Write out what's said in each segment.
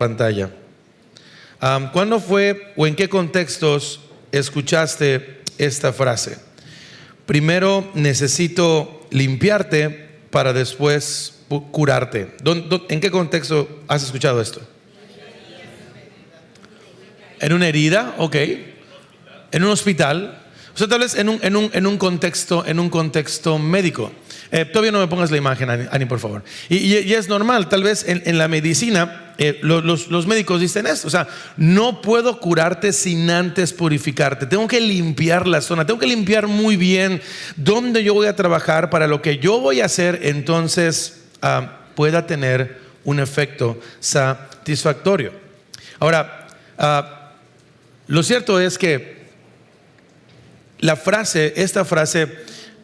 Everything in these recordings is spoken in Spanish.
pantalla. ¿Cuándo fue o en qué contextos escuchaste esta frase? Primero necesito limpiarte para después curarte. ¿En qué contexto has escuchado esto? ¿En una herida? Ok. ¿En un hospital? O sea, tal vez en un contexto médico. Todavía no me pongas la imagen, Ani, por favor. Y es normal, tal vez en la medicina los médicos dicen esto. O sea, no puedo curarte sin antes purificarte. Tengo que limpiar la zona, tengo que limpiar muy bien dónde yo voy a trabajar para lo que yo voy a hacer, entonces pueda tener un efecto satisfactorio. Ahora, lo cierto es que esta frase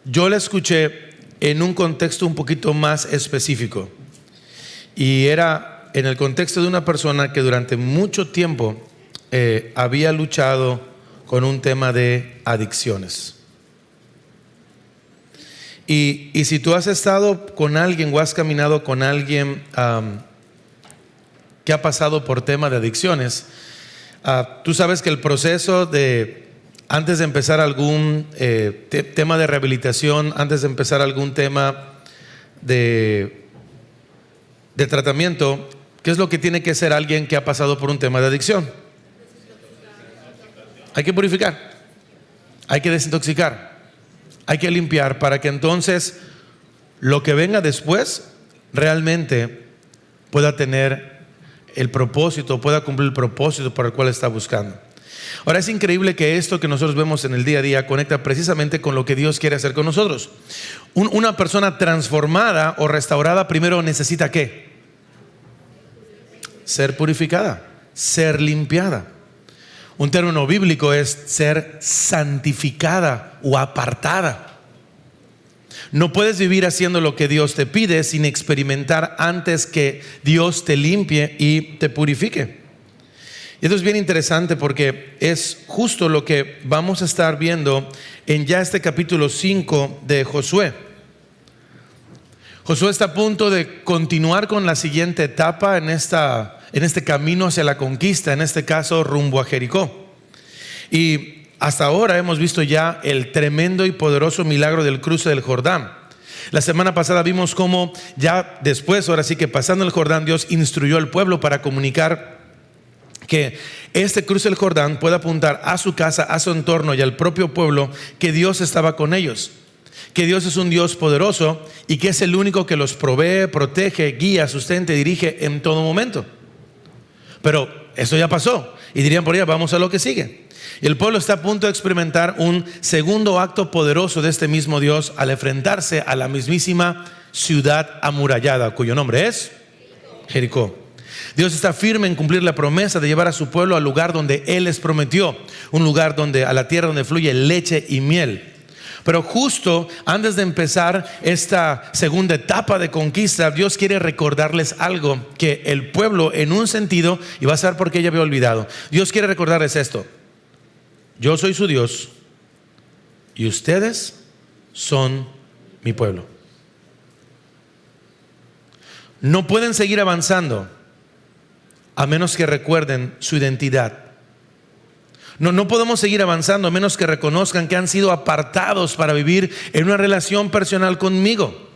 yo la escuché en un contexto un poquito más específico, y era en el contexto de una persona que durante mucho tiempo había luchado con un tema de adicciones. Y si tú has estado con alguien o has caminado con alguien que ha pasado por tema de adicciones, tú sabes que el proceso antes de empezar algún tema de rehabilitación, antes de empezar algún tema de tratamiento, ¿qué es lo que tiene que hacer alguien que ha pasado por un tema de adicción? Hay que purificar, hay que desintoxicar, hay que limpiar para que entonces lo que venga después realmente pueda tener el propósito, pueda cumplir el propósito por el cual está buscando. Ahora, es increíble que esto que nosotros vemos en el día a día conecta precisamente con lo que Dios quiere hacer con nosotros. Una persona transformada o restaurada primero necesita ¿qué? Ser purificada, ser limpiada. Un término bíblico es ser santificada o apartada. No puedes vivir haciendo lo que Dios te pide sin experimentar antes que Dios te limpie y te purifique. Y esto es bien interesante porque es justo lo que vamos a estar viendo en ya este capítulo 5 de Josué. Josué está a punto de continuar con la siguiente etapa en este camino hacia la conquista, en este caso rumbo a Jericó. Y hasta ahora hemos visto ya el tremendo y poderoso milagro del cruce del Jordán. La semana pasada vimos cómo ya después, ahora sí que pasando el Jordán, Dios instruyó al pueblo para comunicar que este cruce del Jordán puede apuntar a su casa, a su entorno y al propio pueblo, que Dios estaba con ellos, que Dios es un Dios poderoso y que es el único que los provee, protege, guía, sustenta y dirige en todo momento. Pero eso ya pasó y dirían por allá, vamos a lo que sigue. Y el pueblo está a punto de experimentar un segundo acto poderoso de este mismo Dios al enfrentarse a la mismísima ciudad amurallada, cuyo nombre es Jericó. Dios está firme en cumplir la promesa de llevar a su pueblo al lugar donde Él les prometió, un lugar a la tierra donde fluye leche y miel. Pero justo antes de empezar esta segunda etapa de conquista, Dios quiere recordarles algo que el pueblo, en un sentido, y vas a ver por qué ya había olvidado, Dios quiere recordarles esto: yo soy su Dios y ustedes son mi pueblo. No pueden seguir avanzando a menos que recuerden su identidad. No podemos seguir avanzando a menos que reconozcan que han sido apartados para vivir en una relación personal conmigo.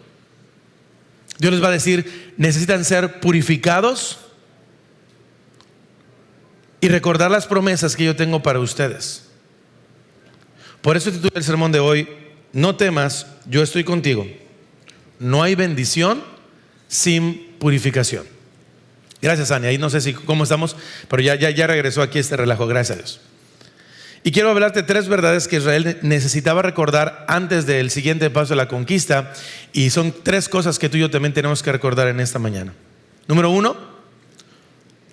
Dios les va a decir: necesitan ser purificados y recordar las promesas que yo tengo para ustedes. Por eso titulé el sermón de hoy: no temas, yo estoy contigo. No hay bendición sin purificación. Gracias, Ani. Ahí no sé cómo estamos, pero ya regresó aquí este relajo, gracias a Dios. Y quiero hablarte de 3 verdades que Israel necesitaba recordar antes del siguiente paso de la conquista. Y son 3 cosas que tú y yo también tenemos que recordar en esta mañana. Número 1,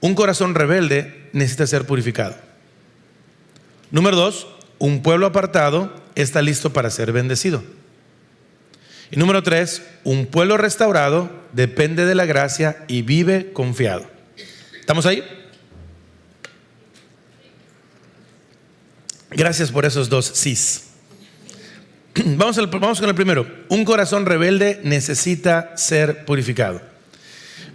un corazón rebelde necesita ser purificado. Número 2, un pueblo apartado está listo para ser bendecido. Y número 3, un pueblo restaurado depende de la gracia y vive confiado. ¿Estamos ahí? Gracias por esos 2 sís. Vamos con el primero. Un corazón rebelde necesita ser purificado.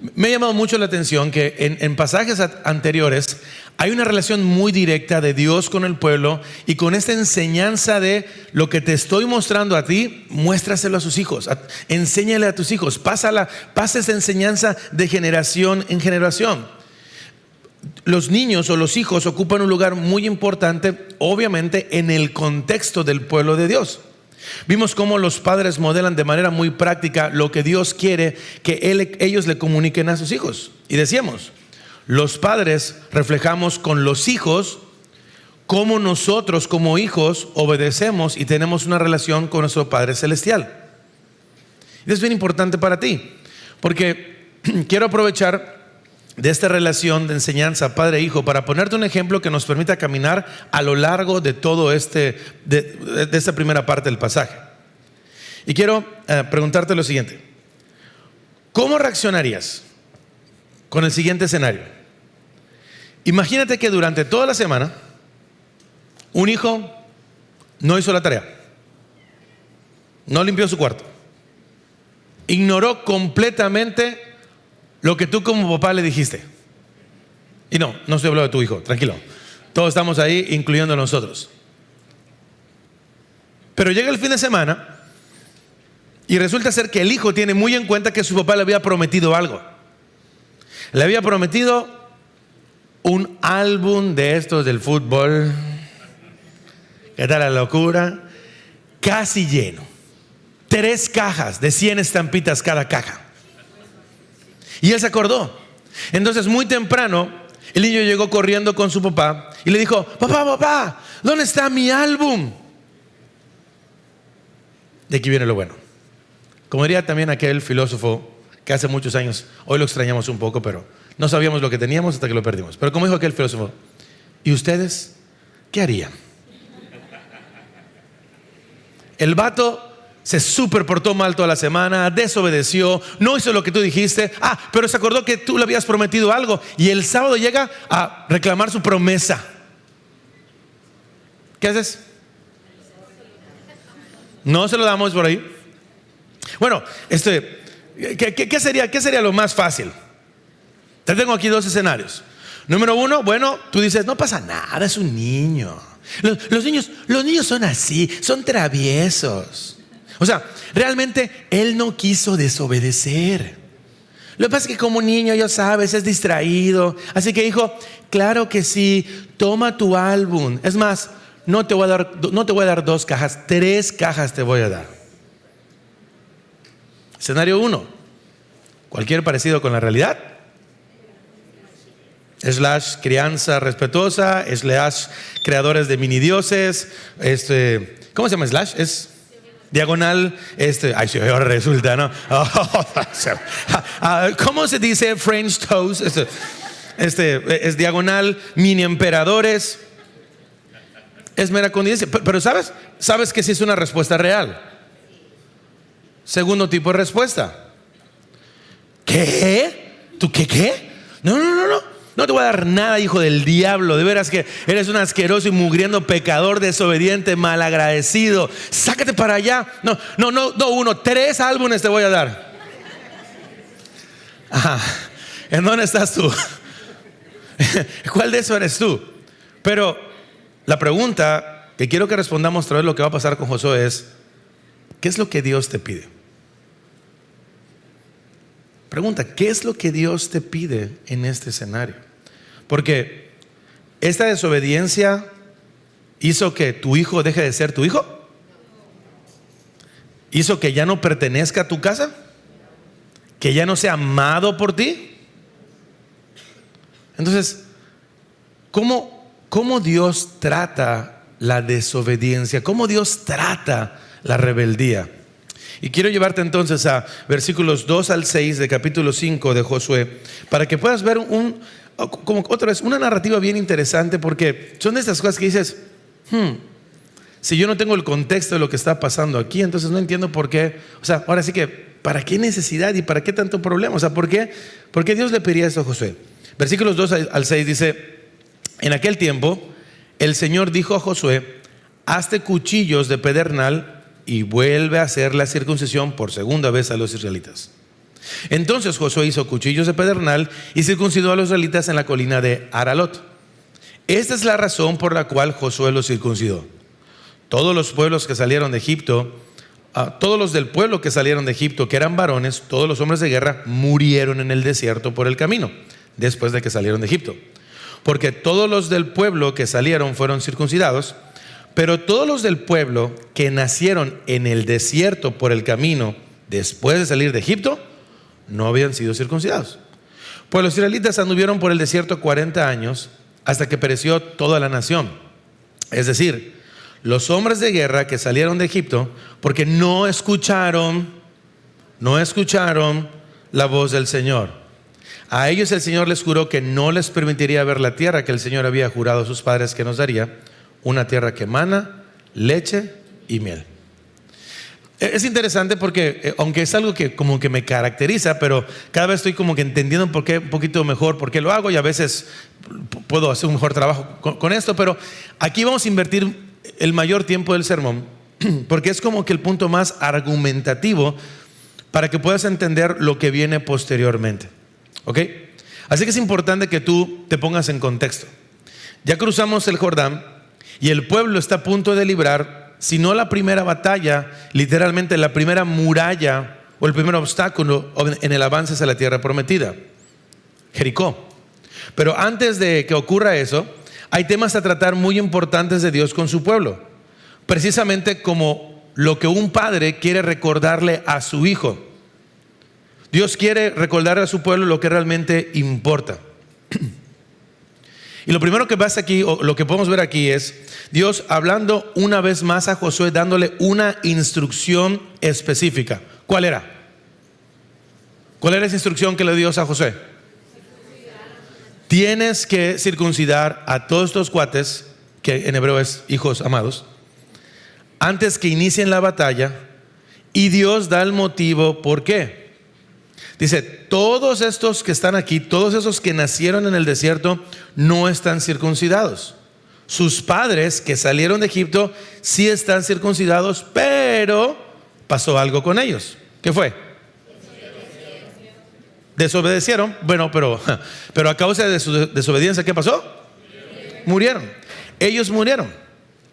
Me ha llamado mucho la atención que en pasajes anteriores hay una relación muy directa de Dios con el pueblo, y con esta enseñanza de lo que te estoy mostrando a ti, muéstraselo a sus hijos, enséñale a tus hijos, pasa esa enseñanza de generación en generación. Los niños o los hijos ocupan un lugar muy importante, obviamente, en el contexto del pueblo de Dios. Vimos cómo los padres modelan de manera muy práctica lo que Dios quiere que ellos le comuniquen a sus hijos. Y decíamos, los padres reflejamos con los hijos cómo nosotros como hijos obedecemos y tenemos una relación con nuestro Padre Celestial. Y es bien importante para ti, porque quiero aprovechar de esta relación de enseñanza padre-hijo para ponerte un ejemplo que nos permita caminar a lo largo de todo de esta primera parte del pasaje. Y quiero preguntarte lo siguiente: ¿cómo reaccionarías con el siguiente escenario? Imagínate que durante toda la semana un hijo no hizo la tarea, no limpió su cuarto, ignoró completamente lo que tú como papá le dijiste. Y no estoy hablando de tu hijo, tranquilo, todos estamos ahí, incluyendo nosotros. Pero llega el fin de semana y resulta ser que el hijo tiene muy en cuenta que su papá le había prometido algo. Le había prometido un álbum de estos del fútbol. ¿Qué tal la locura? Casi lleno, 3 cajas de 100 estampitas cada caja. Y él se acordó. Entonces, muy temprano, el niño llegó corriendo con su papá y le dijo: papá, ¿dónde está mi álbum? De aquí viene lo bueno. Como diría también aquel filósofo que hace muchos años, hoy lo extrañamos un poco, pero no sabíamos lo que teníamos hasta que lo perdimos. Pero como dijo aquel filósofo: ¿y ustedes qué harían? El vato se súper portó mal toda la semana, desobedeció, no hizo lo que tú dijiste. Pero se acordó que tú le habías prometido algo, y el sábado llega a reclamar su promesa. ¿Qué haces? No se lo damos por ahí. Bueno, ¿qué sería lo más fácil? Te tengo aquí 2 escenarios. Número 1, bueno, tú dices: no pasa nada, es un niño. Los niños son así, son traviesos. O sea, realmente él no quiso desobedecer. Lo que pasa es que como niño, ya sabes, es distraído. Así que dijo: claro que sí, toma tu álbum. Es más, no te voy a dar 2 cajas, 3 cajas te voy a dar. Escenario 1, cualquier parecido con la realidad. / crianza respetuosa, / creadores de mini dioses. ¿Cómo se llama /? Es diagonal, ay, sí, ahora resulta, ¿no? ¿Cómo se dice French toast? Es diagonal, mini emperadores. Es mera conveniencia. Pero ¿sabes que sí es una respuesta real? Segundo tipo de respuesta: ¿qué? ¿Tú qué? No te voy a dar nada, hijo del diablo. De veras que eres un asqueroso y mugriendo pecador, desobediente, malagradecido. Sácate para allá. No, 3 álbumes te voy a dar. ¿En dónde estás tú? ¿Cuál de eso eres tú? Pero la pregunta que quiero que respondamos otra vez, lo que va a pasar con Josué, es: ¿qué es lo que Dios te pide? Pregunta: ¿qué es lo que Dios te pide en este escenario? Porque esta desobediencia hizo que tu hijo deje de ser tu hijo. Hizo que ya no pertenezca a tu casa, que ya no sea amado por ti. Entonces, ¿cómo Dios trata la desobediencia? ¿Cómo Dios trata la rebeldía? Y quiero llevarte entonces a versículos 2 al 6 de capítulo 5 de Josué, para que puedas ver como otra vez una narrativa bien interesante, porque son de estas cosas que dices: si yo no tengo el contexto de lo que está pasando aquí, entonces no entiendo por qué. O sea, ahora sí que, ¿para qué necesidad y para qué tanto problema? O sea, ¿por qué Dios le pedía esto a Josué? Versículos 2 al 6 dice: en aquel tiempo el Señor dijo a Josué: hazte cuchillos de pedernal y vuelve a hacer la circuncisión por segunda vez a los israelitas. Entonces Josué hizo cuchillos de pedernal y circuncidó a los israelitas en la colina de Aralot. Esta es la razón por la cual Josué los circuncidó. Todos los pueblos que salieron de Egipto, todos los del pueblo que salieron de Egipto, que eran varones, todos los hombres de guerra, murieron en el desierto por el camino, después de que salieron de Egipto. Porque todos los del pueblo que salieron fueron circuncidados, pero todos los del pueblo que nacieron en el desierto por el camino, después de salir de Egipto, no habían sido circuncidados. Pues los israelitas anduvieron por el desierto 40 años hasta que pereció toda la nación. Es decir, los hombres de guerra que salieron de Egipto, porque no escucharon la voz del Señor. A ellos el Señor les juró que no les permitiría ver la tierra que el Señor había jurado a sus padres que nos daría, una tierra que emana leche y miel. Es interesante porque, aunque es algo que como que me caracteriza, pero cada vez estoy como que entendiendo un poquito mejor por qué lo hago, y a veces puedo hacer un mejor trabajo con esto, pero aquí vamos a invertir el mayor tiempo del sermón, porque es como que el punto más argumentativo para que puedas entender lo que viene posteriormente. ¿Ok? Así que es importante que tú te pongas en contexto. Ya cruzamos el Jordán y el pueblo está a punto de librar, si no la primera batalla, literalmente la primera muralla o el primer obstáculo en el avance hacia la tierra prometida, Jericó. Pero antes de que ocurra eso, hay temas a tratar muy importantes de Dios con su pueblo, precisamente como lo que un padre quiere recordarle a su hijo. Dios quiere recordarle a su pueblo lo que realmente importa. Y lo primero que pasa aquí, o lo que podemos ver aquí, es Dios hablando una vez más a Josué, dándole una instrucción específica. ¿Cuál era? ¿Cuál era esa instrucción que le dio Dios a Josué? Tienes que circuncidar a todos estos cuates, que en hebreo es hijos amados, antes que inicien la batalla. Y Dios da el motivo por qué. Dice, todos estos que están aquí, todos esos que nacieron en el desierto, no están circuncidados. Sus padres que salieron de Egipto sí están circuncidados, pero pasó algo con ellos. ¿Qué fue? Desobedecieron. Bueno, pero a causa de su desobediencia, ¿qué pasó? Murieron. Ellos murieron.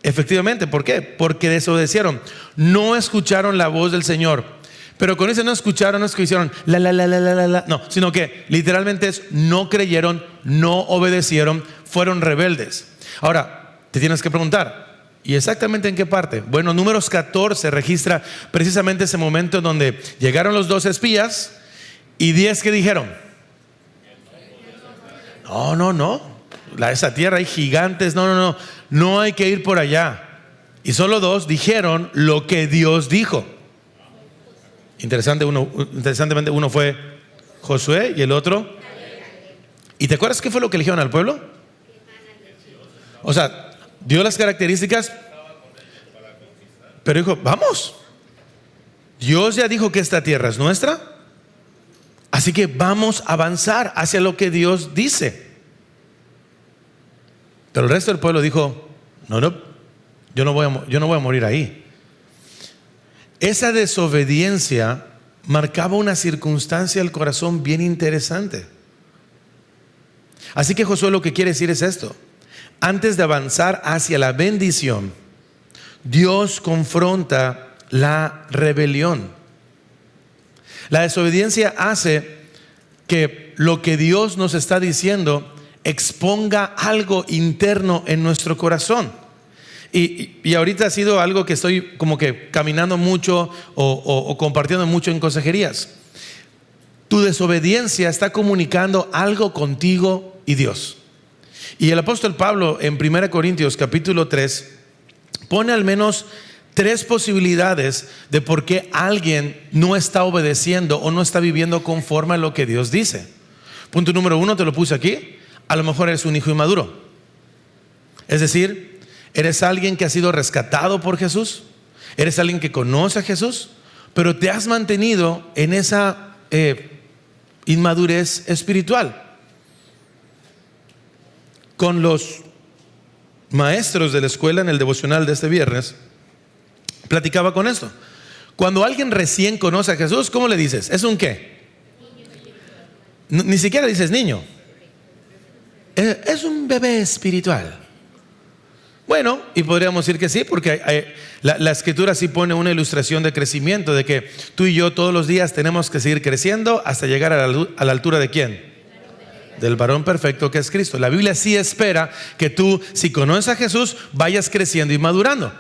Efectivamente, ¿por qué? Porque desobedecieron. No escucharon la voz del Señor. Pero con eso no escucharon, no es que hicieron no, sino que literalmente no creyeron, no obedecieron, fueron rebeldes. Ahora, te tienes que preguntar, ¿y exactamente en qué parte? Bueno, Números 14 registra precisamente ese momento donde llegaron los 2 espías y 10 que dijeron, no, esa tierra hay gigantes, no hay que ir por allá. Y solo 2 dijeron lo que Dios dijo. Interesantemente uno fue Josué y el otro. ¿Y te acuerdas qué fue lo que eligieron al pueblo? O sea, dio las características, pero dijo, vamos, Dios ya dijo que esta tierra es nuestra, así que vamos a avanzar hacia lo que Dios dice. Pero el resto del pueblo dijo, no, yo no voy a morir ahí. Esa desobediencia marcaba una circunstancia del corazón bien interesante. Así que Josué lo que quiere decir es esto: antes de avanzar hacia la bendición, Dios confronta la rebelión. La desobediencia hace que lo que Dios nos está diciendo exponga algo interno en nuestro corazón. Y ahorita ha sido algo que estoy como que caminando mucho o compartiendo mucho en consejerías. Tu desobediencia está comunicando algo contigo y Dios. Y el apóstol Pablo en 1 Corintios capítulo 3 pone al menos 3 posibilidades de por qué alguien no está obedeciendo o no está viviendo conforme a lo que Dios dice. Punto número 1, te lo puse aquí. A lo mejor eres un hijo inmaduro. Es decir, eres alguien que ha sido rescatado por Jesús, eres alguien que conoce a Jesús, pero te has mantenido en esa inmadurez espiritual. Con los maestros de la escuela en el devocional de este viernes, platicaba con esto. Cuando alguien recién conoce a Jesús, ¿cómo le dices? ¿Es un qué? Ni siquiera dices niño. Es un bebé espiritual. Bueno, y podríamos decir que sí, porque la Escritura sí pone una ilustración de crecimiento, de que tú y yo todos los días tenemos que seguir creciendo hasta llegar a la altura de ¿quién? Del varón perfecto que es Cristo. La Biblia sí espera que tú, si conoces a Jesús, vayas creciendo y madurando.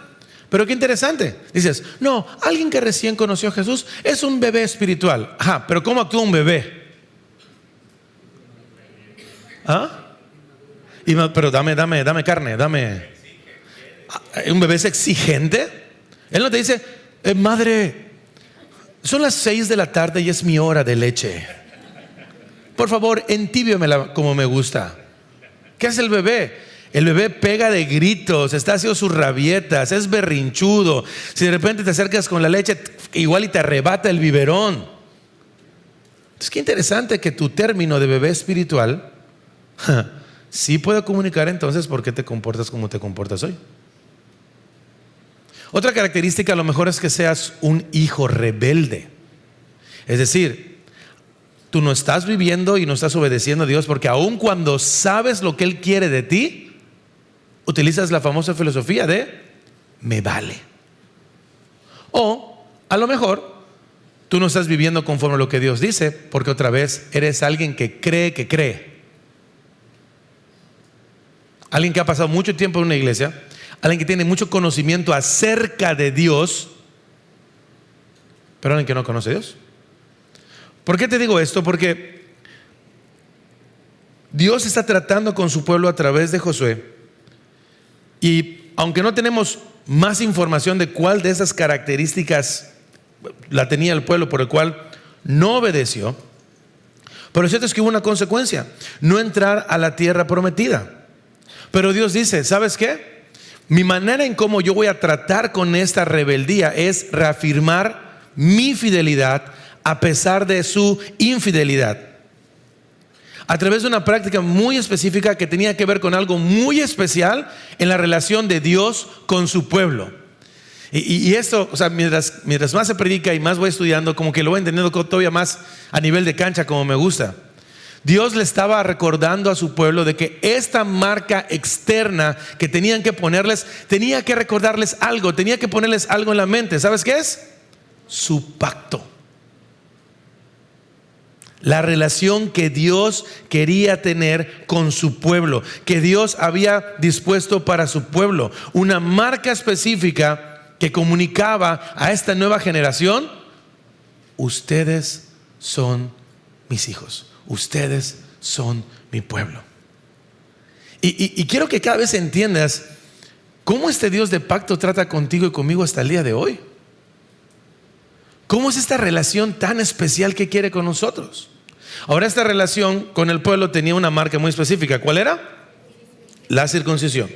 Pero qué interesante, dices, no, alguien que recién conoció a Jesús es un bebé espiritual. Ajá, pero ¿cómo actúa un bebé? ¿Ah? Pero dame carne, dame. ¿Un bebé es exigente? Él no te dice, madre, son las 6 de la tarde y es mi hora de leche. Por favor, entibiamela como me gusta. ¿Qué hace el bebé? El bebé pega de gritos, está haciendo sus rabietas, es berrinchudo. Si de repente te acercas con la leche, igual y te arrebata el biberón. Es que interesante que tu término de bebé espiritual sí puede comunicar entonces por qué te comportas como te comportas hoy. Otra característica a lo mejor es que seas un hijo rebelde. Es decir, tú no estás viviendo y no estás obedeciendo a Dios porque aun cuando sabes lo que Él quiere de ti, utilizas la famosa filosofía de me vale. O a lo mejor tú no estás viviendo conforme a lo que Dios dice porque otra vez eres alguien que cree. Alguien que ha pasado mucho tiempo en una iglesia, alguien que tiene mucho conocimiento acerca de Dios, pero alguien que no conoce a Dios. ¿Por qué te digo esto? Porque Dios está tratando con su pueblo a través de Josué, y aunque no tenemos más información de cuál de esas características la tenía el pueblo por el cual no obedeció, pero lo cierto es que hubo una consecuencia: no entrar a la tierra prometida. Pero Dios dice, ¿sabes qué? Mi manera en cómo yo voy a tratar con esta rebeldía es reafirmar mi fidelidad a pesar de su infidelidad, a través de una práctica muy específica que tenía que ver con algo muy especial en la relación de Dios con su pueblo. Y esto, o sea, mientras más se predica y más voy estudiando, como que lo voy entendiendo todavía más a nivel de cancha, como me gusta. Dios le estaba recordando a su pueblo de que esta marca externa que tenían que ponerles, tenía que recordarles algo, tenía que ponerles algo en la mente. ¿Sabes qué es? Su pacto. La relación que Dios quería tener con su pueblo, que Dios había dispuesto para su pueblo. Una marca específica que comunicaba a esta nueva generación: ustedes son mis hijos. Ustedes son mi pueblo. Y quiero que cada vez entiendas cómo este Dios de pacto trata contigo y conmigo hasta el día de hoy. ¿Cómo es esta relación tan especial que quiere con nosotros? Ahora, esta relación con el pueblo tenía una marca muy específica. ¿Cuál era? La circuncisión.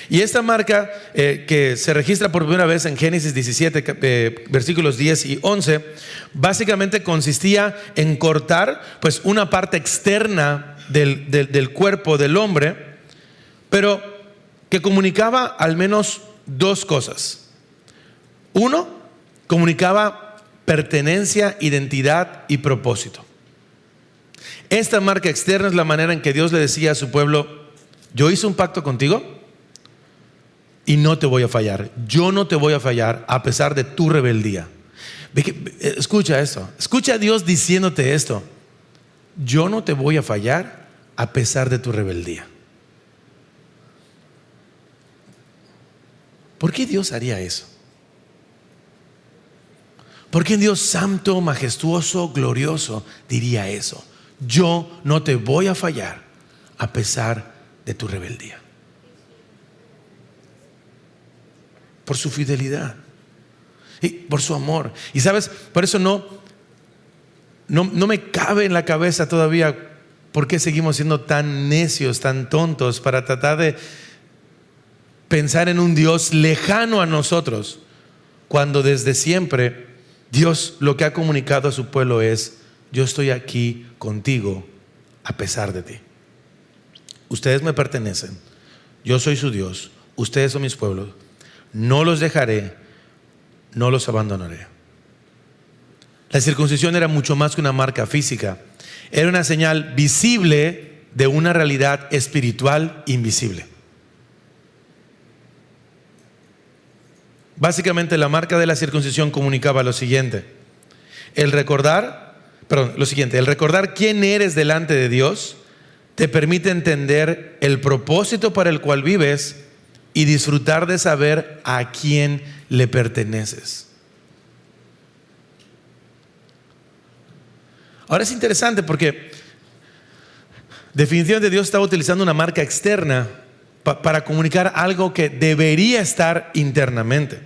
Y esta marca que se registra por primera vez en Génesis 17, versículos 10 y 11, básicamente consistía en cortar pues una parte externa del cuerpo del hombre, pero que comunicaba al menos dos cosas. Uno, comunicaba pertenencia, identidad y propósito. Esta marca externa es la manera en que Dios le decía a su pueblo: yo hice un pacto contigo y no te voy a fallar. Yo no te voy a fallar a pesar de tu rebeldía. Escucha esto. Escucha a Dios diciéndote esto: yo no te voy a fallar a pesar de tu rebeldía. ¿Por qué Dios haría eso? ¿Por qué Dios santo, majestuoso, glorioso diría eso? Yo no te voy a fallar a pesar de tu rebeldía. Por su fidelidad y por su amor. Y sabes, por eso no me cabe en la cabeza todavía por qué seguimos siendo tan necios, tan tontos para tratar de pensar en un Dios lejano a nosotros, cuando desde siempre Dios lo que ha comunicado a su pueblo es: yo estoy aquí contigo a pesar de ti. Ustedes me pertenecen, yo soy su Dios, ustedes son mis pueblos. No los dejaré, no los abandonaré. La circuncisión era mucho más que una marca física. Era una señal visible de una realidad espiritual invisible. Básicamente la marca de la circuncisión comunicaba lo siguiente: el recordar quién eres delante de Dios te permite entender el propósito para el cual vives y disfrutar de saber a quién le perteneces. Ahora es interesante porque definitivamente Dios estaba utilizando una marca externa para comunicar algo que debería estar internamente.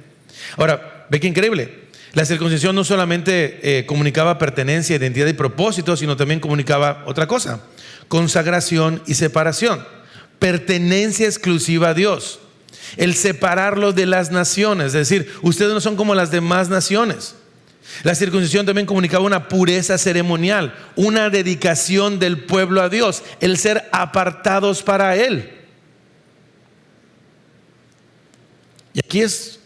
Ahora, ve qué increíble. La circuncisión no solamente comunicaba pertenencia, identidad y propósito, sino también comunicaba otra cosa: consagración y separación, pertenencia exclusiva a Dios, el separarlo de las naciones, es decir, ustedes no son como las demás naciones. La circuncisión también comunicaba una pureza ceremonial, una dedicación del pueblo a Dios, el ser apartados para Él. Y aquí es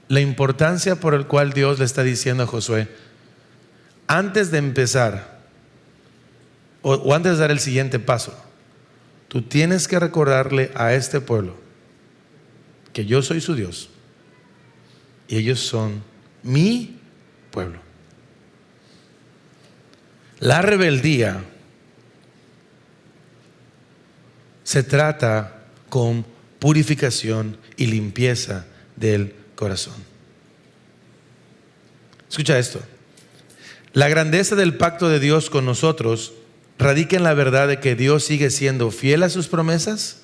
la importancia por la cual Dios le está diciendo a Josué: antes de empezar o antes de dar el siguiente paso, tú tienes que recordarle a este pueblo que yo soy su Dios y ellos son mi pueblo. La rebeldía se trata con purificación y limpieza del corazón. Escucha esto: la grandeza del pacto de Dios con nosotros radica en la verdad de que Dios sigue siendo fiel a sus promesas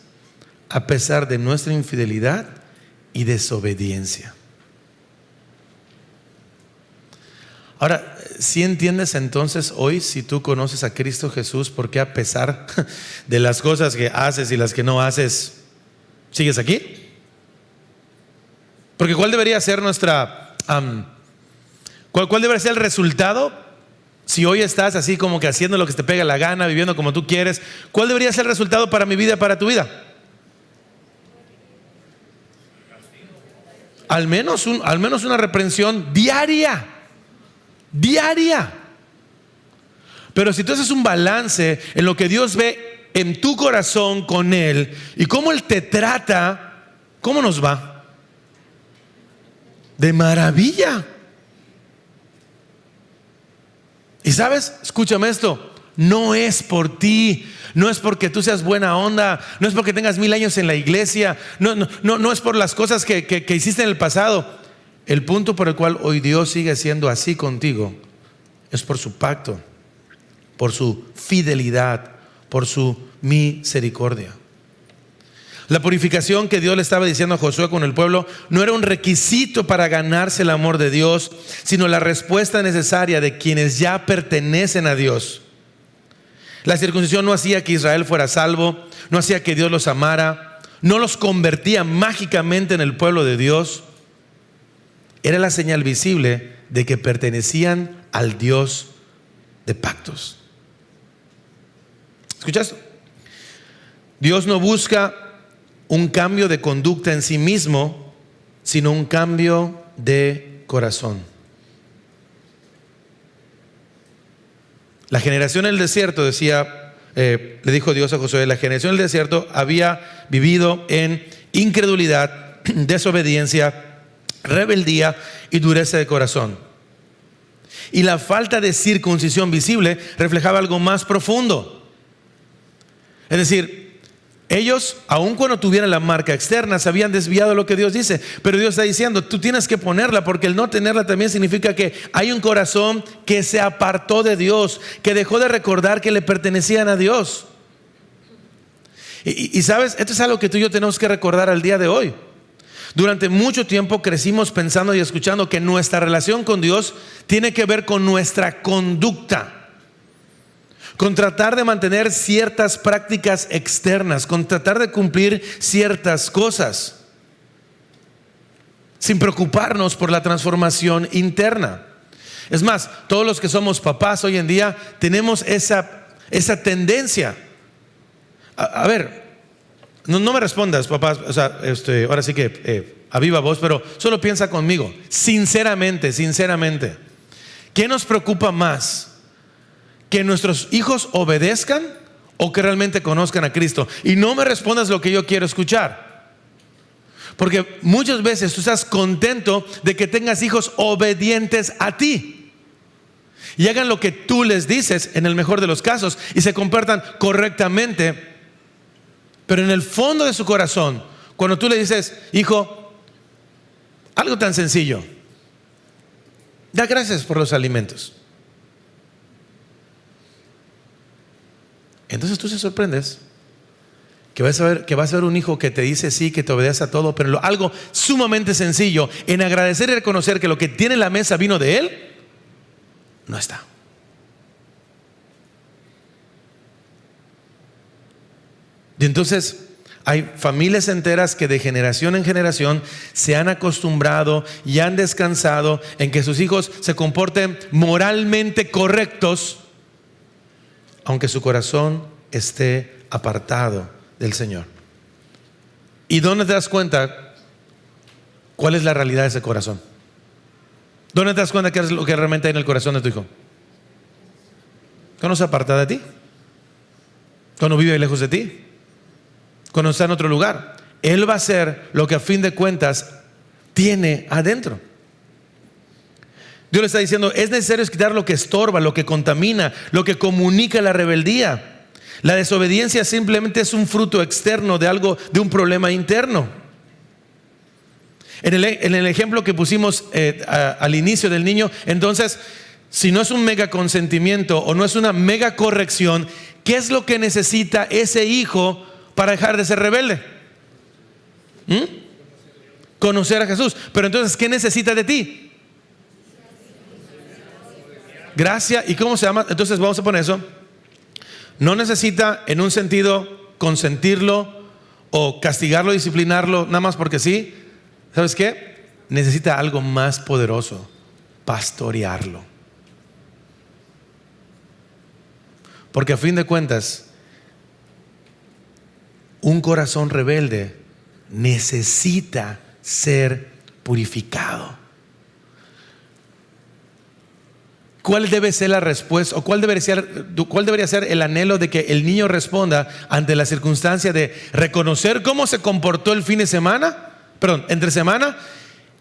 a pesar de nuestra infidelidad y desobediencia. Ahora, ¿sí entiendes entonces hoy, si tú conoces a Cristo Jesús, por qué a pesar de las cosas que haces y las que no haces, sigues aquí? Porque ¿cuál debería ser cuál debería ser el resultado si hoy estás así como que haciendo lo que te pega la gana, viviendo como tú quieres? ¿Cuál debería ser el resultado para mi vida, para tu vida? Al menos una reprensión diaria. Pero si tú haces un balance en lo que Dios ve en tu corazón con Él y cómo Él te trata, ¿cómo nos va? De maravilla. Y sabes, escúchame esto: no es por ti, no es porque tú seas buena onda, no es porque tengas 1000 años en la iglesia, no es por las cosas que hiciste en el pasado. El punto por el cual hoy Dios sigue siendo así contigo es por su pacto, por su fidelidad, por su misericordia. La purificación que Dios le estaba diciendo a Josué con el pueblo no era un requisito para ganarse el amor de Dios, sino la respuesta necesaria de quienes ya pertenecen a Dios. La circuncisión no hacía que Israel fuera salvo, no hacía que Dios los amara, no los convertía mágicamente en el pueblo de Dios. Era la señal visible de que pertenecían al Dios de pactos. ¿Escuchas esto? Dios no busca un cambio de conducta en sí mismo, sino un cambio de corazón. La generación en el desierto, le dijo Dios a Josué, la generación en el desierto había vivido en incredulidad, desobediencia, rebeldía y dureza de corazón. Y la falta de circuncisión visible reflejaba algo más profundo. Es decir, ellos, aun cuando tuvieran la marca externa, se habían desviado de lo que Dios dice. Pero Dios está diciendo: tú tienes que ponerla, porque el no tenerla también significa que hay un corazón que se apartó de Dios, que dejó de recordar que le pertenecían a Dios. Y sabes, esto es algo que tú y yo tenemos que recordar al día de hoy. Durante mucho tiempo crecimos pensando y escuchando que nuestra relación con Dios tiene que ver con nuestra conducta, con tratar de mantener ciertas prácticas externas, con tratar de cumplir ciertas cosas, sin preocuparnos por la transformación interna. Es más, todos los que somos papás hoy en día tenemos esa tendencia. A ver, no me respondas, papás, o sea, ahora sí que a viva voz, pero solo piensa conmigo, sinceramente, ¿Qué nos preocupa más? ¿Que nuestros hijos obedezcan o que realmente conozcan a Cristo? Y no me respondas lo que yo quiero escuchar, porque muchas veces tú estás contento de que tengas hijos obedientes a ti y hagan lo que tú les dices, en el mejor de los casos, y se comportan correctamente. Pero en el fondo de su corazón, cuando tú le dices: hijo, algo tan sencillo, da gracias por los alimentos. Entonces tú te sorprendes que vas a ver un hijo que te dice sí, que te obedece a todo, pero algo sumamente sencillo, en agradecer y reconocer que lo que tiene en la mesa vino de él, no está. Y entonces hay familias enteras que de generación en generación se han acostumbrado y han descansado en que sus hijos se comporten moralmente correctos, aunque su corazón esté apartado del Señor. ¿Y dónde te das cuenta cuál es la realidad de ese corazón? ¿Dónde te das cuenta qué es lo que realmente hay en el corazón de tu hijo? Cuando se aparta de ti, cuando vive lejos de ti, cuando está en otro lugar. Él va a hacer lo que a fin de cuentas tiene adentro. Dios le está diciendo: es necesario quitar lo que estorba, lo que contamina, lo que comunica la rebeldía. La desobediencia simplemente es un fruto externo de algo, de un problema interno. En el ejemplo que pusimos al inicio del niño, entonces, si no es un mega consentimiento o no es una mega corrección, ¿qué es lo que necesita ese hijo para dejar de ser rebelde? Conocer a Jesús. Pero entonces, ¿qué necesita de ti? Gracia. ¿Y cómo se llama? Entonces vamos a poner eso. No necesita en un sentido consentirlo o castigarlo, disciplinarlo nada más porque sí. ¿Sabes qué? Necesita algo más poderoso: pastorearlo. Porque a fin de cuentas, un corazón rebelde necesita ser purificado. ¿Cuál debe ser la respuesta, o cuál debería ser el anhelo de que el niño responda ante la circunstancia de reconocer cómo se comportó el fin de semana, entre semana,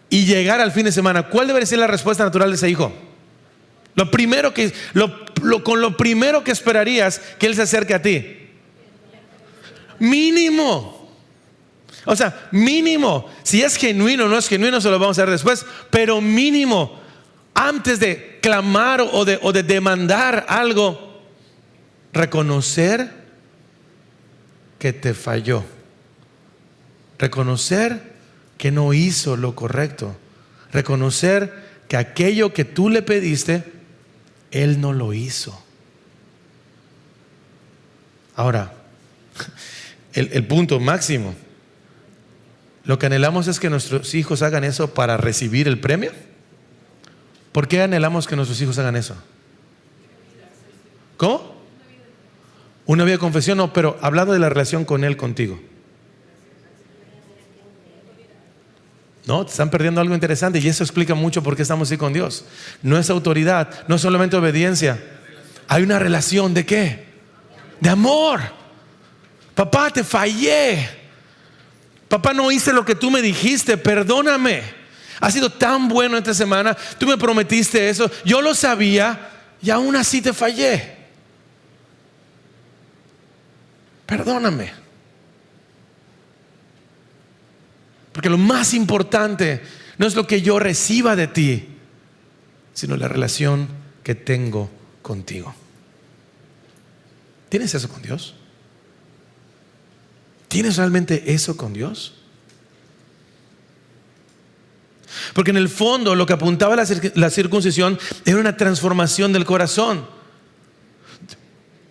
y llegar al fin de semana? ¿Cuál debería ser la respuesta natural de ese hijo? Con lo primero que esperarías que él se acerque a ti. Mínimo. O sea, mínimo. Si es genuino o no es genuino, se lo vamos a ver después. Pero mínimo, antes de clamar o de demandar algo, reconocer que te falló. Reconocer que no hizo lo correcto. Reconocer que aquello que tú le pediste, él no lo hizo. Ahora, el punto máximo, lo que anhelamos es que nuestros hijos hagan eso para recibir el premio. ¿Por qué anhelamos que nuestros hijos hagan eso? ¿Cómo? Una vida de confesión. No, pero hablando de la relación con él, contigo. No, te están perdiendo algo interesante, y eso explica mucho por qué estamos así con Dios. No es autoridad, no es solamente obediencia. Hay una relación ¿de qué? De amor. Papá, te fallé. Papá, no hice lo que tú me dijiste, perdóname. Ha sido tan bueno esta semana, tú me prometiste eso, yo lo sabía y aún así te fallé. Perdóname. Porque lo más importante no es lo que yo reciba de ti, sino la relación que tengo contigo. ¿Tienes eso con Dios? ¿Tienes realmente eso con Dios? Porque en el fondo lo que apuntaba la circuncisión era una transformación del corazón.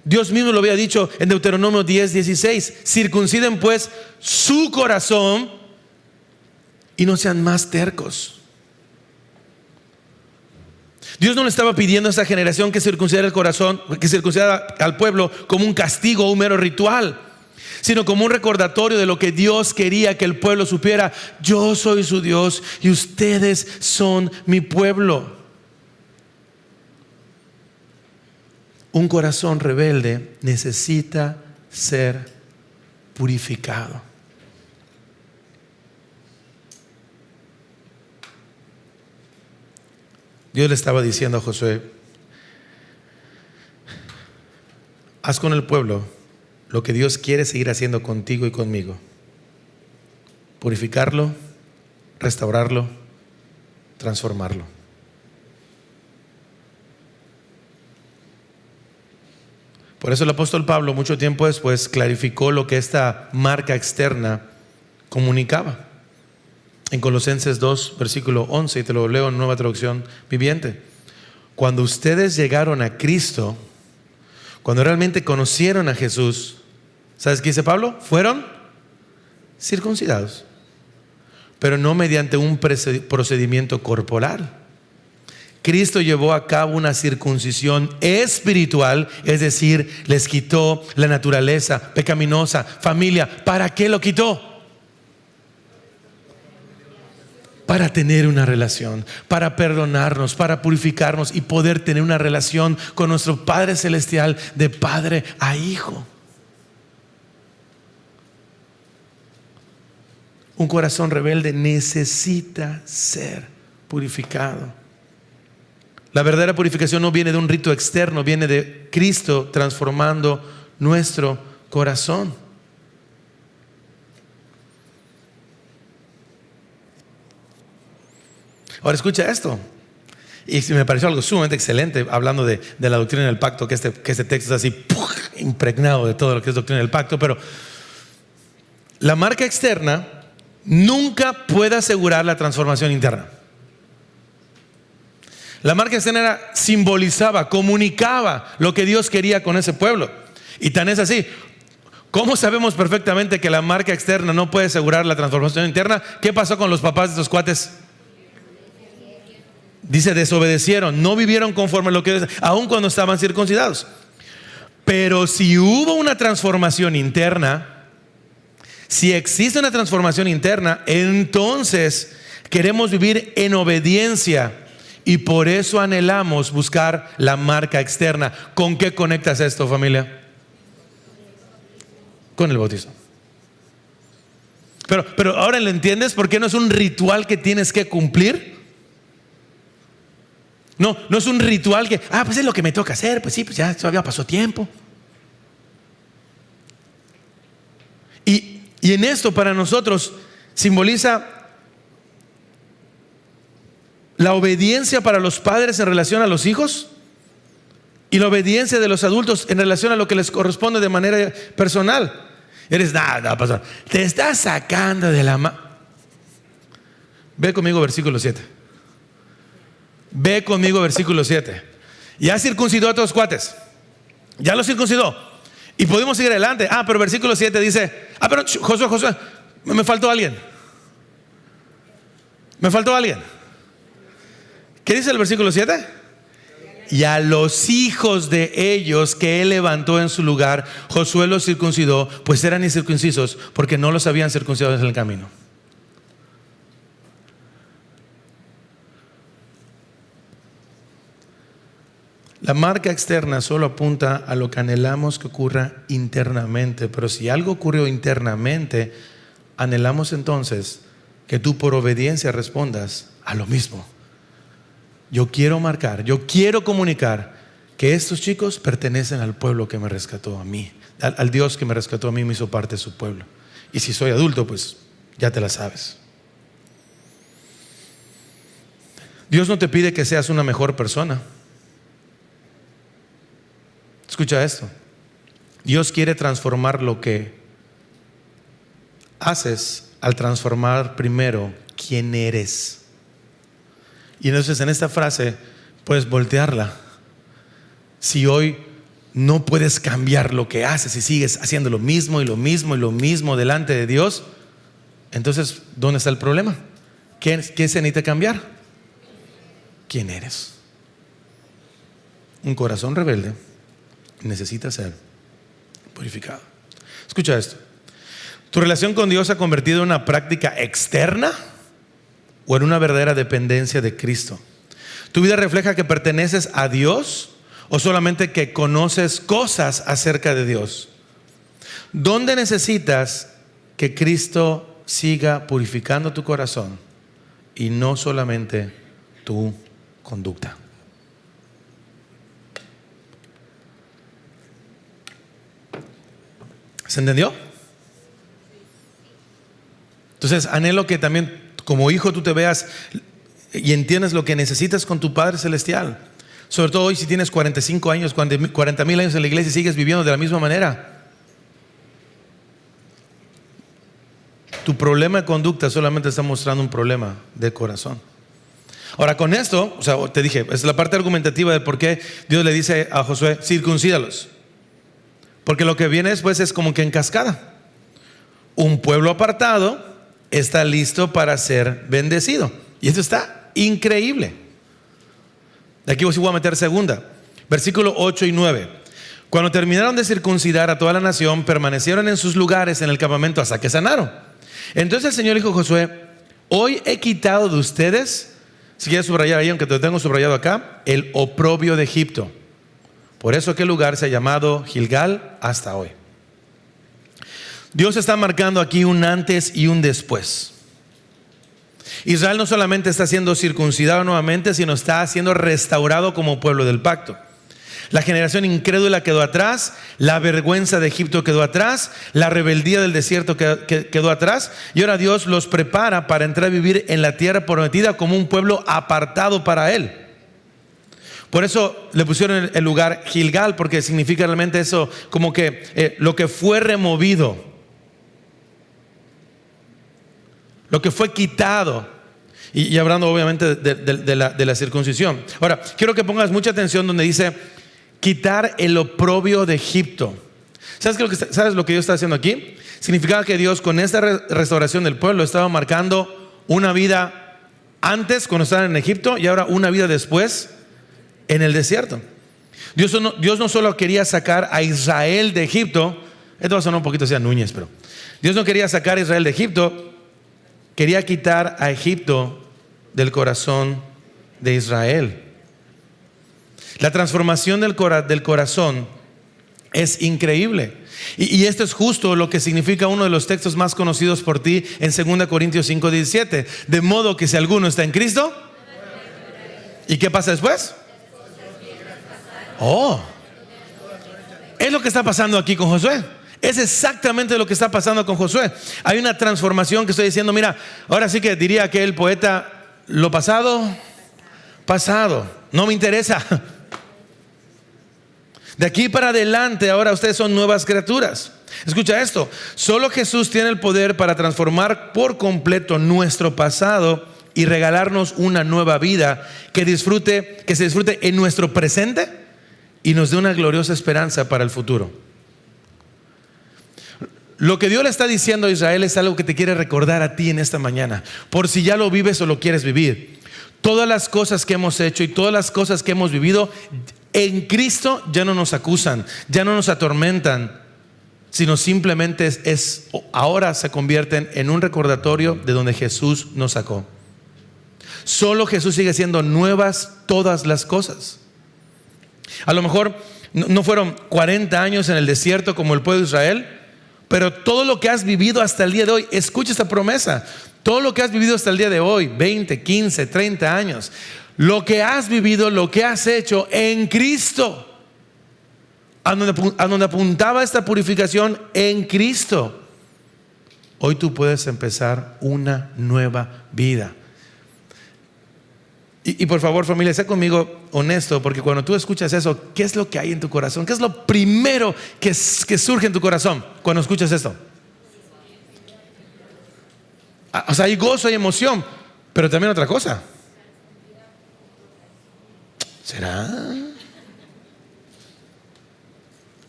Dios mismo lo había dicho en Deuteronomio 10:16: circunciden pues su corazón y no sean más tercos. Dios no le estaba pidiendo a esa generación que circuncidara el corazón, que circuncidara al pueblo como un castigo o un mero ritual, sino como un recordatorio de lo que Dios quería que el pueblo supiera: yo soy su Dios y ustedes son mi pueblo. Un corazón rebelde necesita ser purificado. Dios le estaba diciendo a Josué: haz con el pueblo lo que Dios quiere seguir haciendo contigo y conmigo. Purificarlo, restaurarlo, transformarlo. Por eso el apóstol Pablo, mucho tiempo después, clarificó lo que esta marca externa comunicaba. En Colosenses 2, versículo 11, y te lo leo en Nueva Traducción Viviente. Cuando ustedes llegaron a Cristo, cuando realmente conocieron a Jesús, ¿sabes qué dice Pablo? Fueron circuncidados, pero no mediante un procedimiento corporal. Cristo llevó a cabo una circuncisión espiritual, es decir, les quitó la naturaleza pecaminosa. Familia, ¿para qué lo quitó? Para tener una relación, para perdonarnos, para purificarnos y poder tener una relación con nuestro Padre Celestial de padre a hijo. Un corazón rebelde necesita ser purificado. La verdadera purificación no viene de un rito externo, viene de Cristo transformando nuestro corazón. Ahora escucha esto, y me pareció algo sumamente excelente hablando de la doctrina del pacto, que este texto es así impregnado de todo lo que es doctrina del pacto. Pero la marca externa nunca puede asegurar la transformación interna. La marca externa simbolizaba, comunicaba lo que Dios quería con ese pueblo. Y tan es así. ¿Cómo sabemos perfectamente que la marca externa no puede asegurar la transformación interna? ¿Qué pasó con los papás de estos cuates? Dice, desobedecieron, no vivieron conforme a lo que Dios, aun cuando estaban circuncidados. Pero si hubo una transformación interna, si existe una transformación interna, entonces queremos vivir en obediencia y por eso anhelamos buscar la marca externa. ¿Con qué conectas esto, familia? Con el bautizo. Pero ahora lo entiendes, ¿por qué no es un ritual que tienes que cumplir? No es un ritual que, pues es lo que me toca hacer, pues sí, pues ya todavía pasó tiempo. Y en esto para nosotros simboliza la obediencia para los padres en relación a los hijos y la obediencia de los adultos en relación a lo que les corresponde de manera personal. Eres nada, pastor, te estás sacando de la mano. Ve conmigo versículo 7. Ve conmigo versículo 7. Ya circuncidó a todos los cuates. Ya los circuncidó. Y podemos seguir adelante. Pero versículo 7 dice, pero Josué, me faltó alguien. ¿Qué dice el versículo 7? Y a los hijos de ellos que él levantó en su lugar, Josué los circuncidó, pues eran incircuncisos porque no los habían circuncidado en el camino. La marca externa solo apunta a lo que anhelamos que ocurra internamente, pero si algo ocurrió internamente, anhelamos entonces que tú por obediencia respondas a lo mismo. Yo quiero marcar, yo quiero comunicar que estos chicos pertenecen al pueblo que me rescató a mí, al Dios que me rescató a mí, me hizo parte de su pueblo. Y si soy adulto, pues ya te la sabes. Dios no te pide que seas una mejor persona. Escucha esto. Dios quiere transformar lo que haces al transformar primero quién eres. Y entonces en esta frase puedes voltearla. Si hoy no puedes cambiar lo que haces y sigues haciendo lo mismo y lo mismo y lo mismo delante de Dios, entonces ¿dónde está el problema? ¿Qué se necesita cambiar? ¿Quién eres? Un corazón rebelde necesita ser purificado. Escucha esto. ¿Tu relación con Dios se ha convertido en una práctica externa o en una verdadera dependencia de Cristo? ¿Tu vida refleja que perteneces a Dios ¿O solamente que conoces cosas acerca de Dios? ¿Dónde necesitas que Cristo siga purificando tu corazón y no solamente tu conducta? ¿Se entendió? Entonces anhelo que también como hijo tú te veas y entiendas lo que necesitas con tu Padre Celestial. Sobre todo hoy si tienes 45 años, 40,000 años en la iglesia y sigues viviendo de la misma manera. Tu problema de conducta solamente está mostrando un problema de corazón. Ahora con esto, o sea, te dije, es la parte argumentativa de por qué Dios le dice a Josué, circuncídalos. Porque lo que viene después es como que en cascada. Un pueblo apartado está listo para ser bendecido. Y esto está increíble. Aquí voy a meter segunda. Versículo 8 y 9. Cuando terminaron de circuncidar a toda la nación, permanecieron en sus lugares en el campamento hasta que sanaron. Entonces el Señor dijo a Josué, hoy he quitado de ustedes, si quieres subrayar ahí, aunque te lo tengo subrayado acá, el oprobio de Egipto. Por eso aquel lugar se ha llamado Gilgal hasta hoy. Dios está marcando aquí un antes y un después. Israel no solamente está siendo circuncidado nuevamente, sino está siendo restaurado como pueblo del pacto. La generación incrédula quedó atrás, la vergüenza de Egipto quedó atrás, la rebeldía del desierto quedó atrás, y ahora Dios los prepara para entrar a vivir en la tierra prometida como un pueblo apartado para Él. Por eso le pusieron el lugar Gilgal, porque significa realmente eso, como que lo que fue removido, lo que fue quitado, y hablando obviamente de la circuncisión. Ahora, quiero que pongas mucha atención donde dice quitar el oprobio de Egipto. ¿Sabes lo que Dios está haciendo aquí? Significaba que Dios con esta restauración del pueblo estaba marcando una vida antes cuando estaban en Egipto y ahora una vida después en el desierto. Dios no solo quería sacar a Israel de Egipto. Esto va a sonar un poquito así a Núñez, pero Dios no quería sacar a Israel de Egipto. Quería quitar a Egipto del corazón de Israel. La transformación del corazón es increíble. Y esto es justo lo que significa uno de los textos más conocidos por ti en 2 Corintios 5:17. De modo que si alguno está en Cristo, ¿y qué pasa después? Es lo que está pasando aquí con Josué. Es exactamente lo que está pasando con Josué. Hay una transformación que estoy diciendo, mira, ahora sí que diría que el poeta, lo pasado, no me interesa. De aquí para adelante, ahora ustedes son nuevas criaturas. Escucha esto, solo Jesús tiene el poder para transformar por completo nuestro pasado y regalarnos una nueva vida que se disfrute en nuestro presente y nos dé una gloriosa esperanza para el futuro. Lo que Dios le está diciendo a Israel es algo que te quiere recordar a ti en esta mañana, por si ya lo vives o lo quieres vivir. Todas las cosas que hemos hecho y todas las cosas que hemos vivido en Cristo ya no nos acusan, ya no nos atormentan, sino simplemente ahora se convierten en un recordatorio de donde Jesús nos sacó. Solo Jesús sigue siendo nuevas todas las cosas. A lo mejor no fueron 40 años en el desierto como el pueblo de Israel, pero todo lo que has vivido hasta el día de hoy, escucha esta promesa, todo lo que has vivido hasta el día de hoy, 20, 15, 30 años, lo que has vivido, lo que has hecho en Cristo, a donde apuntaba esta purificación en Cristo, hoy tú puedes empezar una nueva vida. Y por favor, familia, sé conmigo honesto, porque cuando tú escuchas eso, ¿qué es lo que hay en tu corazón? ¿Qué es lo primero que surge en tu corazón cuando escuchas esto? O sea, hay gozo, hay emoción, pero también otra cosa. ¿Será?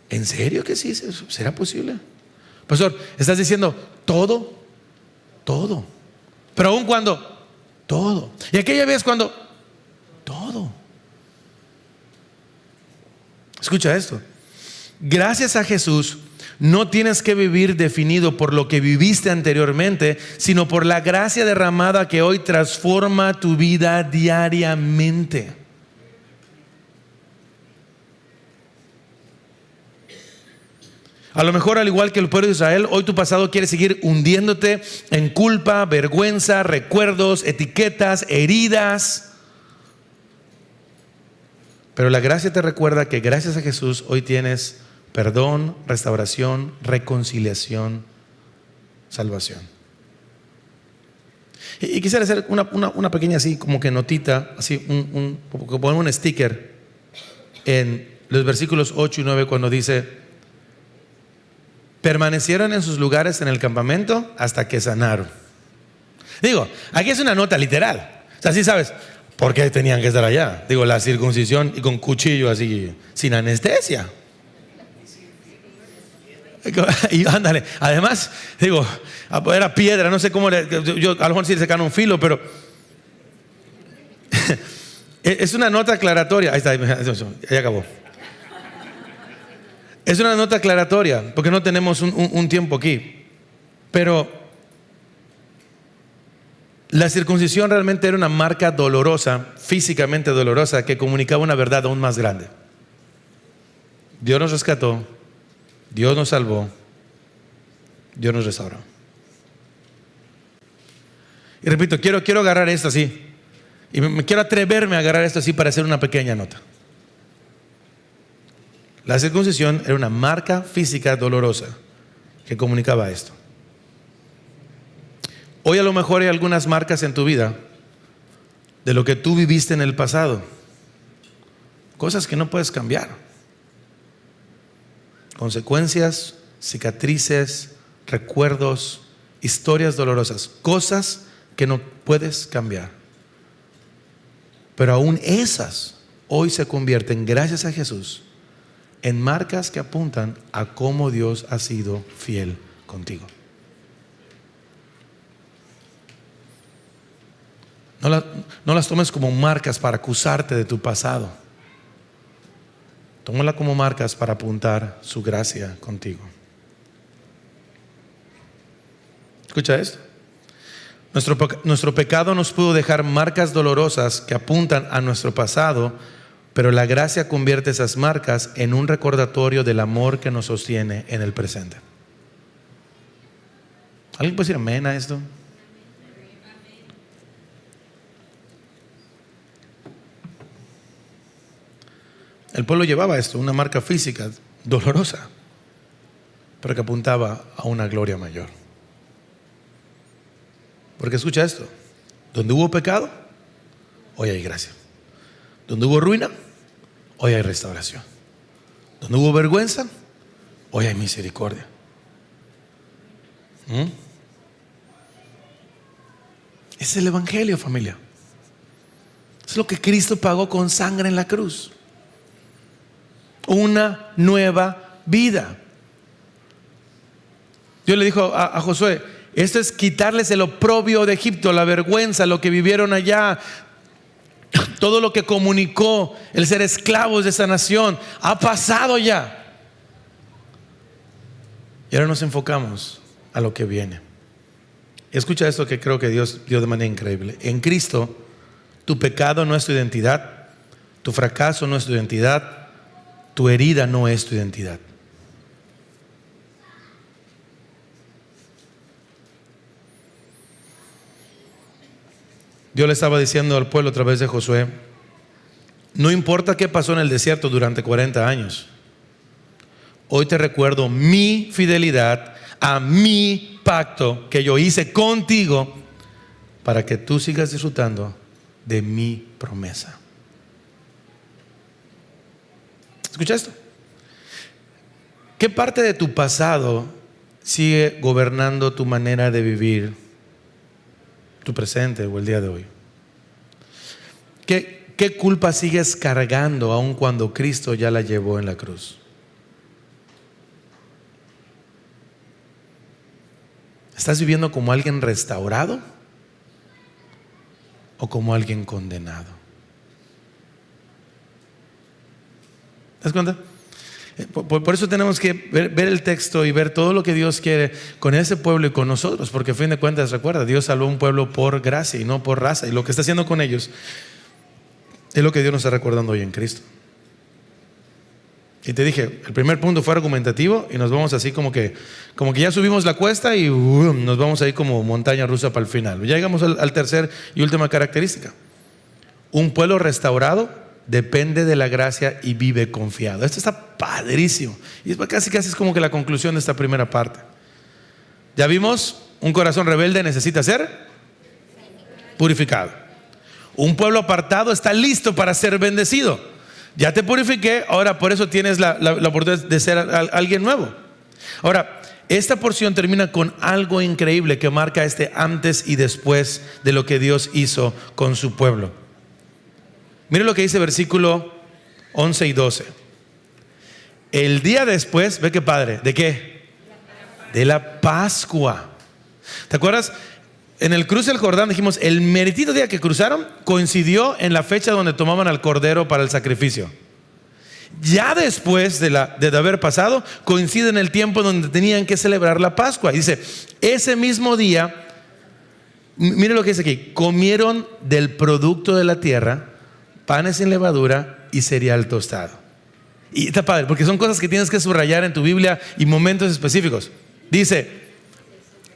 ¿En serio que sí? ¿Será posible? Pastor, estás diciendo todo. Pero aún cuando todo. Y aquella vez cuando todo. Escucha esto. Gracias a Jesús no tienes que vivir definido por lo que viviste anteriormente, sino por la gracia derramada que hoy transforma tu vida diariamente. A lo mejor, al igual que el pueblo de Israel, hoy tu pasado quiere seguir hundiéndote en culpa, vergüenza, recuerdos, etiquetas, heridas. Pero la gracia te recuerda que gracias a Jesús hoy tienes perdón, restauración, reconciliación, salvación. Y quisiera hacer una pequeña así como que notita, así poner un sticker en los versículos 8 y 9 cuando dice: permanecieron en sus lugares en el campamento hasta que sanaron. Digo, aquí es una nota literal. O sea, sí sabes por qué tenían que estar allá. Digo, la circuncisión y con cuchillo así, sin anestesia. Y ándale, además, digo, era piedra, no sé cómo, yo a lo mejor sí le sacaron un filo, pero es una nota aclaratoria. Ahí está, ya acabó. Es una nota aclaratoria, porque no tenemos un tiempo aquí. Pero la circuncisión realmente era una marca dolorosa, físicamente dolorosa, que comunicaba una verdad aún más grande. Dios nos rescató, Dios nos salvó, Dios nos restauró. Y repito, quiero agarrar esto así. Y me quiero atreverme a agarrar esto así para hacer una pequeña nota. La circuncisión era una marca física dolorosa que comunicaba esto. Hoy a lo mejor hay algunas marcas en tu vida de lo que tú viviste en el pasado. Cosas que no puedes cambiar. Consecuencias, cicatrices, recuerdos, historias dolorosas. Cosas que no puedes cambiar. Pero aún esas hoy se convierten, gracias a Jesús, en marcas que apuntan a cómo Dios ha sido fiel contigo. No las tomes como marcas para acusarte de tu pasado. Tómala como marcas para apuntar su gracia contigo. Escucha esto. Nuestro pecado nos pudo dejar marcas dolorosas que apuntan a nuestro pasado, pero la gracia convierte esas marcas en un recordatorio del amor que nos sostiene en el presente. ¿Alguien puede decir amén a esto? El pueblo llevaba esto, una marca física dolorosa, pero que apuntaba a una gloria mayor. Porque escucha esto: donde hubo pecado, hoy hay gracia. Donde hubo ruina, hoy hay restauración. Donde hubo vergüenza, hoy hay misericordia. Es el evangelio, familia. Es lo que Cristo pagó con sangre en la cruz. Una nueva vida. Dios le dijo a Josué: esto es quitarles el oprobio de Egipto, la vergüenza, lo que vivieron allá, todo lo que comunicó el ser esclavos de esa nación, ha pasado ya. Y ahora nos enfocamos a lo que viene. Escucha esto que creo que Dios dio de manera increíble. En Cristo, tu pecado no es tu identidad, tu fracaso no es tu identidad, tu herida no es tu identidad. Dios le estaba diciendo al pueblo a través de Josué: no importa qué pasó en el desierto durante 40 años, hoy te recuerdo mi fidelidad a mi pacto que yo hice contigo para que tú sigas disfrutando de mi promesa. Escucha esto. ¿Qué parte de tu pasado sigue gobernando tu manera de vivir tu presente o el día de hoy? ¿Qué culpa sigues cargando aun cuando Cristo ya la llevó en la cruz? ¿Estás viviendo como alguien restaurado o como alguien condenado? ¿Te das cuenta? Por eso tenemos que ver el texto y ver todo lo que Dios quiere con ese pueblo y con nosotros, porque a fin de cuentas, recuerda, Dios salvó a un pueblo por gracia y no por raza, y lo que está haciendo con ellos es lo que Dios nos está recordando hoy en Cristo. Y te dije, el primer punto fue argumentativo y nos vamos así como que ya subimos la cuesta y nos vamos ahí como montaña rusa para el final. Ya llegamos al tercer y última característica. Un pueblo restaurado depende de la gracia y vive confiado. Esto está padrísimo. Y casi es como que la conclusión de esta primera parte. Ya vimos, un corazón rebelde necesita ser purificado. Un pueblo apartado está listo para ser bendecido. Ya te purifiqué, ahora por eso tienes la oportunidad de ser alguien nuevo. Ahora, esta porción termina con algo increíble que marca este antes y después de lo que Dios hizo con su pueblo. Mire lo que dice versículo 11 y 12. El día después, ve qué padre, ¿de qué? De la Pascua. ¿Te acuerdas? En el cruce del Jordán dijimos, el meritito día que cruzaron coincidió en la fecha donde tomaban al cordero para el sacrificio. Ya después de haber pasado, coincide en el tiempo donde tenían que celebrar la Pascua. Y dice, ese mismo día, mire lo que dice aquí, comieron del producto de la tierra, panes sin levadura y cereal tostado. Y está padre, porque son cosas que tienes que subrayar en tu Biblia y momentos específicos. Dice,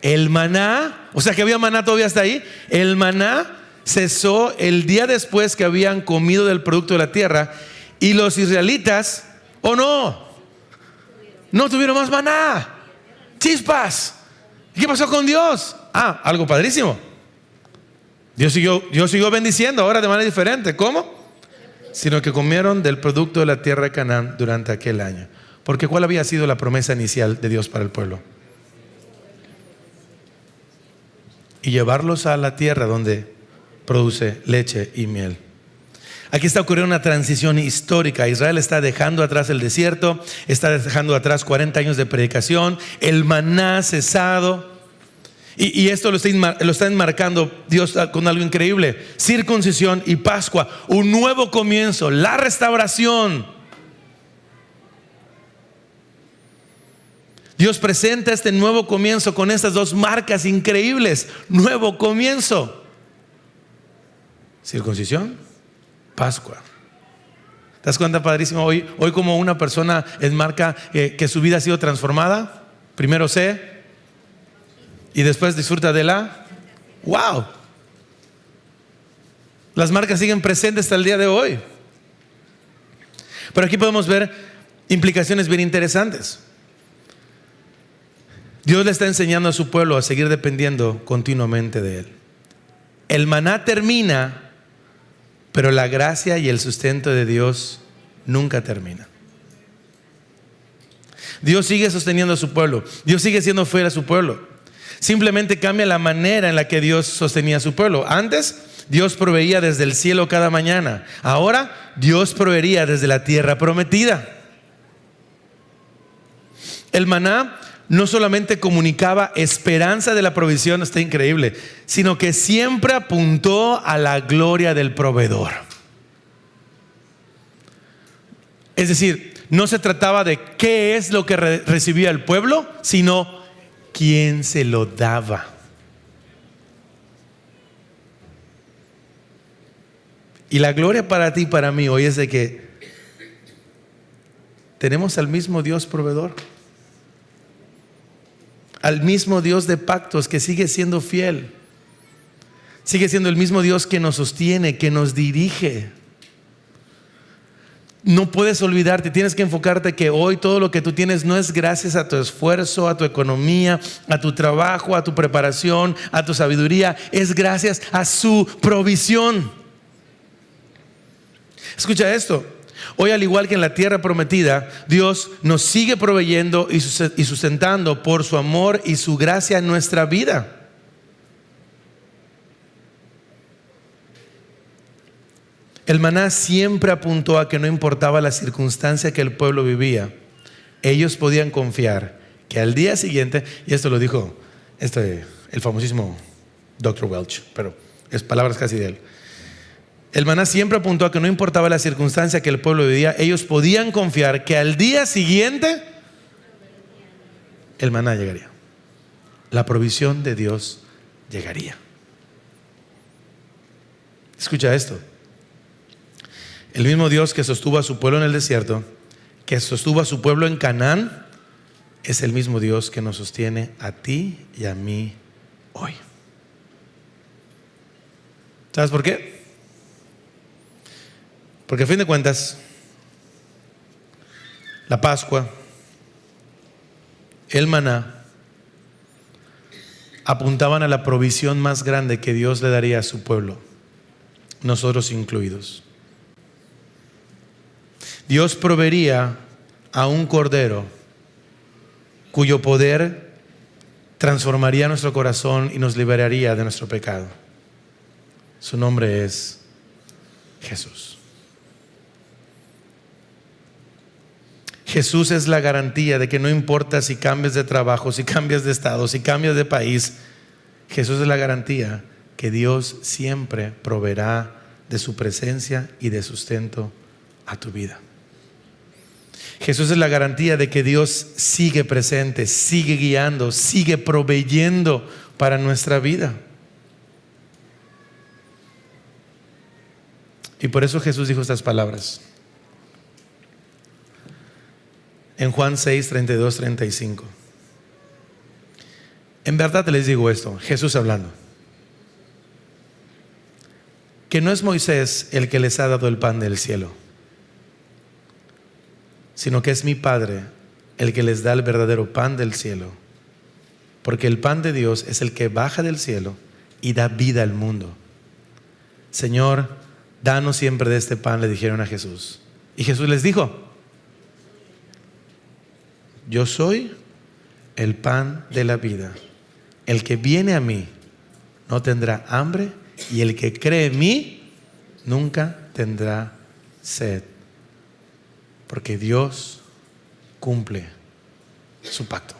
el maná, o sea que había maná todavía hasta ahí. El maná cesó el día después que habían comido del producto de la tierra. Y los israelitas, ¿o no tuvieron más maná. Chispas. ¿Y qué pasó con Dios? Algo padrísimo. Dios siguió bendiciendo ahora de manera diferente. ¿Cómo? Sino que comieron del producto de la tierra de Canaán durante aquel año. Porque ¿cuál había sido la promesa inicial de Dios para el pueblo? Y llevarlos a la tierra donde produce leche y miel. Aquí está ocurriendo una transición histórica. Israel está dejando atrás el desierto, está dejando atrás 40 años de predicación, el maná cesado. Y esto lo está enmarcando Dios con algo increíble: circuncisión y Pascua, un nuevo comienzo, la restauración. Dios presenta este nuevo comienzo con estas dos marcas increíbles. Nuevo comienzo, circuncisión, Pascua. ¿Te das cuenta, padrísimo? Hoy como una persona enmarca que su vida ha sido transformada. Primero sé y después disfruta de la ¡wow! Las marcas siguen presentes hasta el día de hoy. Pero aquí podemos ver implicaciones bien interesantes. Dios le está enseñando a su pueblo a seguir dependiendo continuamente de Él. El maná termina, pero la gracia y el sustento de Dios nunca termina. Dios sigue sosteniendo a su pueblo. Dios sigue siendo fiel a su pueblo. Simplemente cambia la manera en la que Dios sostenía a su pueblo. Antes, Dios proveía desde el cielo cada mañana. Ahora, Dios proveería desde la tierra prometida. El maná no solamente comunicaba esperanza de la provisión, está increíble, sino que siempre apuntó a la gloria del proveedor. Es decir, no se trataba de qué es lo que recibía el pueblo, sino quién se lo daba. Y la gloria para ti y para mí hoy es de que tenemos al mismo Dios proveedor, al mismo Dios de pactos que sigue siendo fiel, sigue siendo el mismo Dios que nos sostiene, que nos dirige. No puedes olvidarte, tienes que enfocarte que hoy todo lo que tú tienes no es gracias a tu esfuerzo, a tu economía, a tu trabajo, a tu preparación, a tu sabiduría, es gracias a su provisión. Escucha esto. Hoy, al igual que en la tierra prometida, Dios nos sigue proveyendo y sustentando por su amor y su gracia en nuestra vida. El maná siempre apuntó a que no importaba la circunstancia que el pueblo vivía, ellos podían confiar que al día siguiente, y esto lo dijo el famosísimo Dr. Welch, pero es palabras casi de él. El maná siempre apuntó a que no importaba la circunstancia que el pueblo vivía, ellos podían confiar que al día siguiente el maná llegaría. La provisión de Dios llegaría. Escucha esto. El mismo Dios que sostuvo a su pueblo en el desierto, que sostuvo a su pueblo en Canaán, es el mismo Dios que nos sostiene a ti y a mí hoy. ¿Sabes por qué? Porque a fin de cuentas, la Pascua, el maná, apuntaban a la provisión más grande que Dios le daría a su pueblo, nosotros incluidos. Dios proveería a un cordero cuyo poder transformaría nuestro corazón y nos liberaría de nuestro pecado. Su nombre es Jesús. Jesús es la garantía de que no importa si cambias de trabajo, si cambias de estado, si cambias de país, Jesús es la garantía que Dios siempre proveerá de su presencia y de sustento a tu vida. Jesús es la garantía de que Dios sigue presente, sigue guiando, sigue proveyendo para nuestra vida. Y por eso Jesús dijo estas palabras en Juan 6, 32, 35. En verdad les digo esto, Jesús hablando, que no es Moisés el que les ha dado el pan del cielo, sino que es mi Padre el que les da el verdadero pan del cielo, porque el pan de Dios es el que baja del cielo y da vida al mundo. Señor, danos siempre de este pan, le dijeron a Jesús. Y Jesús les dijo: yo soy el pan de la vida. El que viene a mí no tendrá hambre, y el que cree en mí nunca tendrá sed, porque Dios cumple su pacto.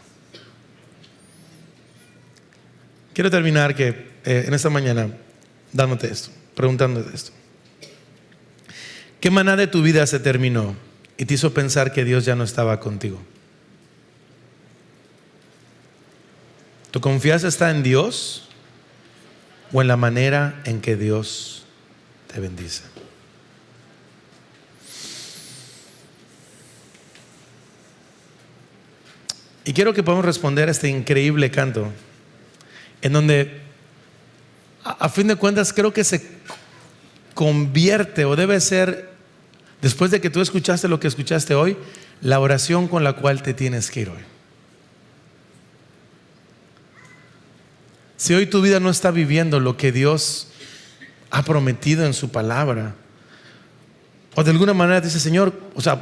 Quiero terminar en esta mañana dándote esto, preguntándote esto. ¿Qué maná de tu vida se terminó y te hizo pensar que Dios ya no estaba contigo? ¿Tu confianza está en Dios o en la manera en que Dios te bendice? Y quiero que podamos responder a este increíble canto, en donde a fin de cuentas creo que se convierte, o debe ser, después de que tú escuchaste lo que escuchaste hoy, la oración con la cual te tienes que ir hoy. Si hoy tu vida no está viviendo lo que Dios ha prometido en su palabra, o de alguna manera dices: Señor,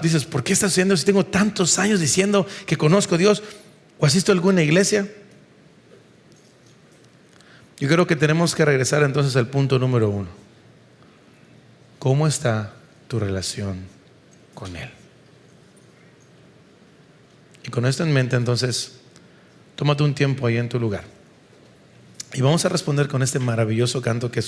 dices, ¿por qué estás haciendo si tengo tantos años diciendo que conozco a Dios? ¿O asisto a alguna iglesia? Yo creo que tenemos que regresar entonces al punto número 1. ¿Cómo está tu relación con Él? Y con esto en mente, entonces, tómate un tiempo ahí en tu lugar y vamos a responder con este maravilloso canto que es